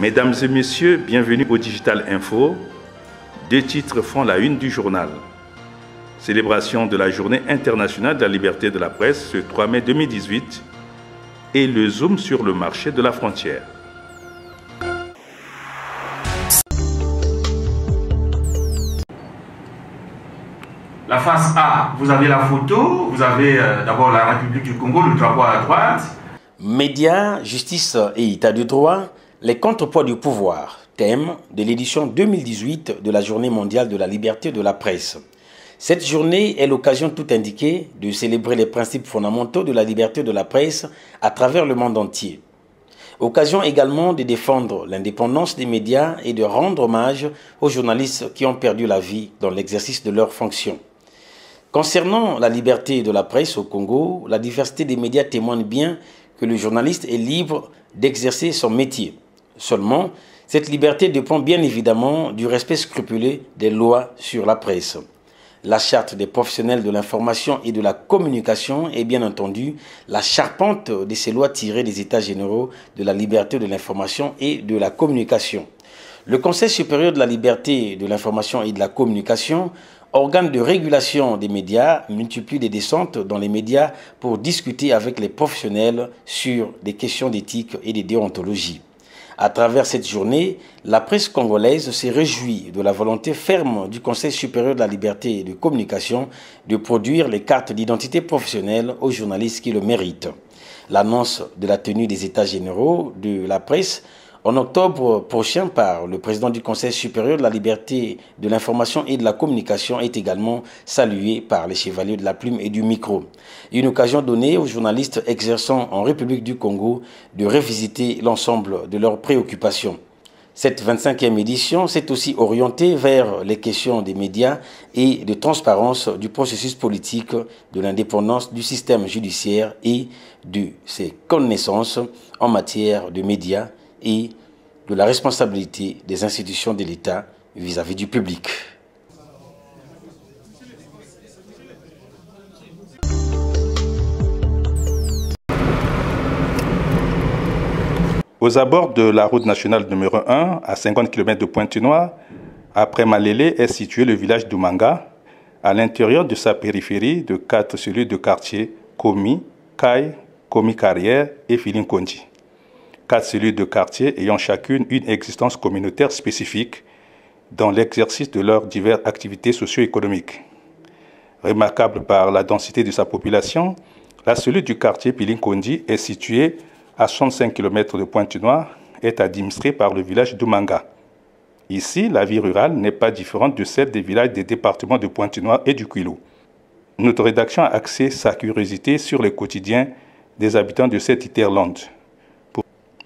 Mesdames et messieurs, bienvenue au Digital Info. Deux titres font la une du journal. Célébration de la Journée internationale de la liberté de la presse ce 3 mai 2018 et le zoom sur le marché de la frontière. La face A, vous avez la photo, vous avez d'abord la République du Congo, le drapeau à droite. Médias, justice et état de droit, les contrepoids du pouvoir, thème de l'édition 2018 de la Journée mondiale de la liberté de la presse. Cette journée est l'occasion tout indiquée de célébrer les principes fondamentaux de la liberté de la presse à travers le monde entier. Occasion également de défendre l'indépendance des médias et de rendre hommage aux journalistes qui ont perdu la vie dans l'exercice de leurs fonctions. Concernant la liberté de la presse au Congo, la diversité des médias témoigne bien que le journaliste est libre d'exercer son métier. Seulement, cette liberté dépend bien évidemment du respect scrupuleux des lois sur la presse. La charte des professionnels de l'information et de la communication est bien entendu la charpente de ces lois tirées des États généraux de la liberté de l'information et de la communication. Le Conseil supérieur de la liberté de l'information et de la communication, organe de régulation des médias, multiplie des descentes dans les médias pour discuter avec les professionnels sur des questions d'éthique et de déontologie. À travers cette journée, la presse congolaise s'est réjouie de la volonté ferme du Conseil supérieur de la liberté et de communication de produire les cartes d'identité professionnelle aux journalistes qui le méritent. L'annonce de la tenue des États généraux de la presse en octobre prochain par le président du Conseil supérieur de la liberté de l'information et de la communication est également saluée par les chevaliers de la plume et du micro. Une occasion donnée aux journalistes exerçant en République du Congo de revisiter l'ensemble de leurs préoccupations. Cette 25e édition s'est aussi orientée vers les questions des médias et de transparence du processus politique, de l'indépendance du système judiciaire et de ses connaissances en matière de médias et de la responsabilité des institutions de l'État vis-à-vis du public. Aux abords de la route nationale numéro 1, à 50 km de Pointe-Noire, après Malélé est situé le village d'Oumanga, à l'intérieur de sa périphérie de 4 cellules de quartier Komi, Kai, Komi Carrière et Filinkondi. 4 cellules de quartier ayant chacune une existence communautaire spécifique dans l'exercice de leurs diverses activités socio-économiques. Remarquable par la densité de sa population, la cellule du quartier Filinkondi est située à 65 km de Pointe-Noire et est administrée par le village d'Oumanga. Ici, la vie rurale n'est pas différente de celle des villages des départements de Pointe-Noire et du Kwilu. Notre rédaction a axé sa curiosité sur le quotidien des habitants de cette Iterlande,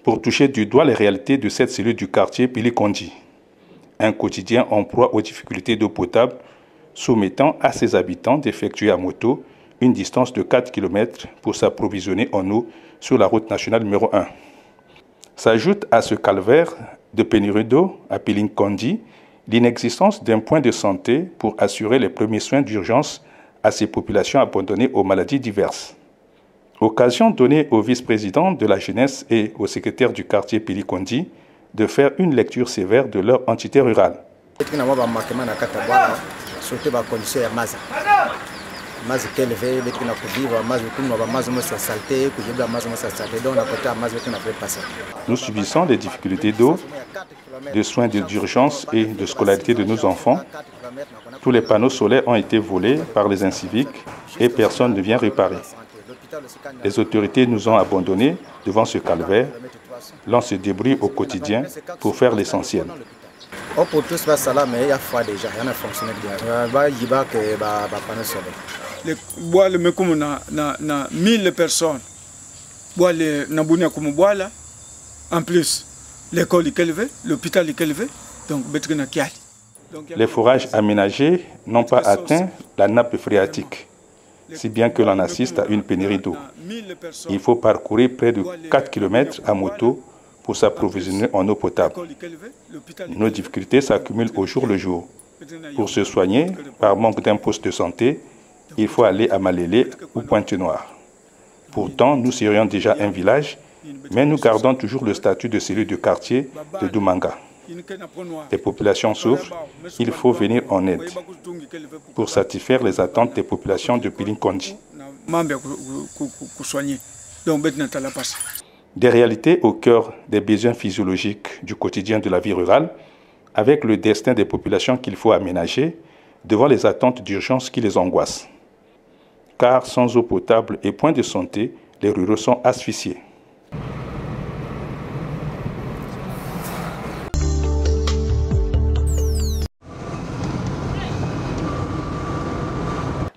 pour toucher du doigt les réalités de cette cellule du quartier Filinkondi. Un quotidien en proie aux difficultés d'eau potable, soumettant à ses habitants d'effectuer à moto une distance de 4 km pour s'approvisionner en eau sur la route nationale numéro 1. S'ajoute à ce calvaire de pénurie d'eau à Filinkondi l'inexistence d'un point de santé pour assurer les premiers soins d'urgence à ces populations abandonnées aux maladies diverses. Occasion donnée au vice-président de la jeunesse et au secrétaire du quartier Filinkondi de faire une lecture sévère de leur entité rurale. Nous subissons les difficultés d'eau, de soins d'urgence et de scolarité de nos enfants. Tous les panneaux solaires ont été volés par les inciviques et personne ne vient réparer. Les autorités nous ont abandonnés devant ce calvaire. L'on se débrouille au quotidien pour faire l'essentiel. Les comme 1000 personnes. En plus, l'école est élevée, l'hôpital est élevé. Donc, les forages aménagés n'ont pas atteint la nappe phréatique, si bien que l'on assiste à une pénurie d'eau. Il faut parcourir près de 4 km à moto pour s'approvisionner en eau potable. Nos difficultés s'accumulent au jour le jour. Pour se soigner, par manque d'un poste de santé, il faut aller à Malélé ou Pointe-Noire. Pourtant, nous serions déjà un village Mais nous gardons toujours le statut de cellule de quartier de Doumanga. Les populations souffrent, il faut venir en aide pour satisfaire les attentes des populations de Pilinkondi. Des réalités au cœur des besoins physiologiques du quotidien de la vie rurale, avec le destin des populations qu'il faut aménager devant les attentes d'urgence qui les angoissent. Car sans eau potable et point de santé, les ruraux sont asphyxiés.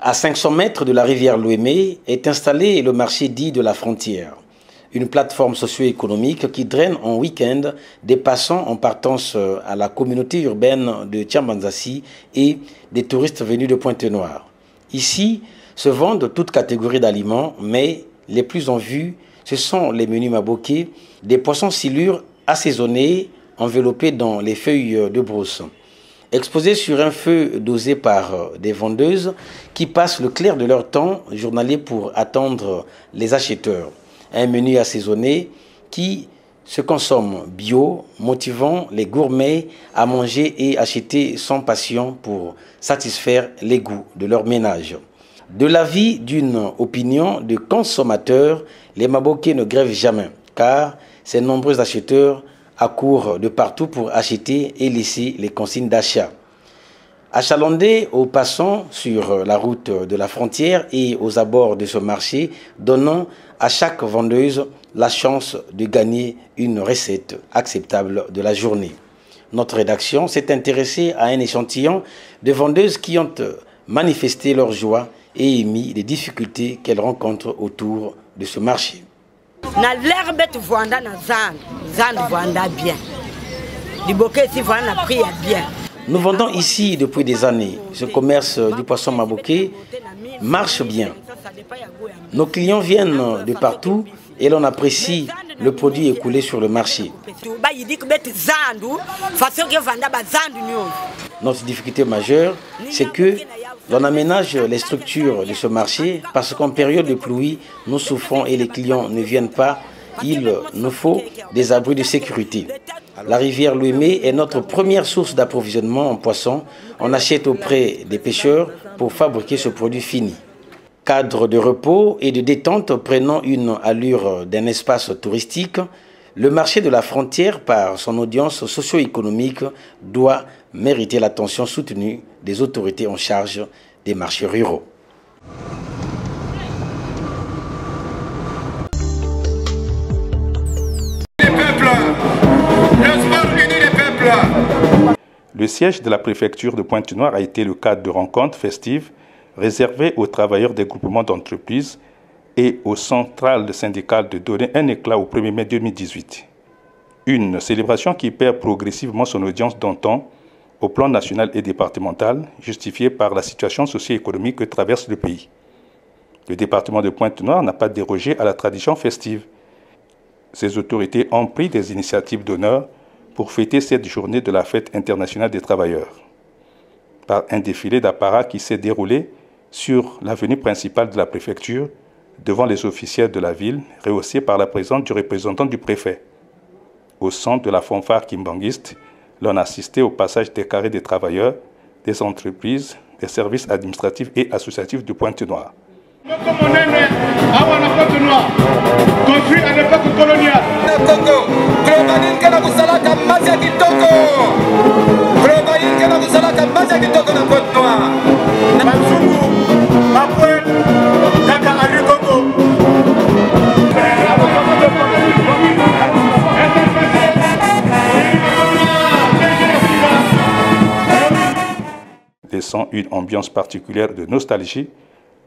À 500 mètres de la rivière Louémé est installé le marché dit de la frontière, une plateforme socio-économique qui draine en week-end des passants en partance à la communauté urbaine de Tiambanzassi et des touristes venus de Pointe-Noire. Ici se vendent toutes catégories d'aliments, mais les plus en vue, ce sont les menus maboké, des poissons silures assaisonnés, enveloppés dans les feuilles de brousse. Exposés sur un feu dosé par des vendeuses qui passent le clair de leur temps journalier pour attendre les acheteurs. Un menu assaisonné qui se consomme bio, motivant les gourmets à manger et acheter sans passion pour satisfaire les goûts de leur ménage. De l'avis d'une opinion de consommateurs, les maboké ne grèvent jamais, car ces nombreux acheteurs accourent de partout pour acheter et laisser les consignes d'achat. Achalandés aux passants sur la route de la frontière et aux abords de ce marché, donnant à chaque vendeuse la chance de gagner une recette acceptable de la journée. Notre rédaction s'est intéressée à un échantillon de vendeuses qui ont manifesté leur joie et émis les difficultés qu'elles rencontrent autour de ce marché. Na l'herbe tu vanda na zand vanda bien. Du bouquet si vanda prix bien. Nous vendons ici depuis des années. Ce commerce du poisson maboké marche bien. Nos clients viennent de partout et l'on apprécie le produit écoulé sur le marché. Notre difficulté majeure, c'est que l'on aménage les structures de ce marché parce qu'en période de pluie, nous souffrons et les clients ne viennent pas. Il nous faut des abris de sécurité. La rivière Louémé est notre première source d'approvisionnement en poissons. On achète auprès des pêcheurs pour fabriquer ce produit fini. Cadre de repos et de détente prenant une allure d'un espace touristique, le marché de la frontière, par son audience socio-économique, doit mériter l'attention soutenue des autorités en charge des marchés ruraux. Le siège de la préfecture de Pointe-Noire a été le cadre de rencontres festives réservées aux travailleurs des groupements d'entreprises et aux centrales syndicales de donner un éclat au 1er mai 2018. Une célébration qui perd progressivement son audience d'antan au plan national et départemental, justifiée par la situation socio-économique que traverse le pays. Le département de Pointe-Noire n'a pas dérogé à la tradition festive. Ses autorités ont pris des initiatives d'honneur pour fêter cette journée de la fête internationale des travailleurs, par un défilé d'apparat qui s'est déroulé sur l'avenue principale de la préfecture, devant les officiels de la ville, rehaussé par la présence du représentant du préfet. Au centre de la fanfare kimbanguiste, l'on assistait au passage des carrés des travailleurs, des entreprises, des services administratifs et associatifs de Pointe-Noire. Construit à l'époque coloniale. Laissant une ambiance particulière de nostalgie,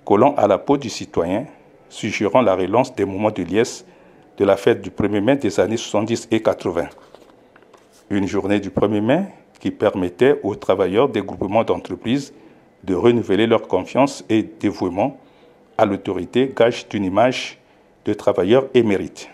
collant à la peau du citoyen, suggérant la relance des moments de liesse de la fête du 1er mai des années 70 et 80. Une journée du 1er mai qui permettait aux travailleurs des groupements d'entreprises de renouveler leur confiance et dévouement à l'autorité, gage d'une image de travailleurs émérite.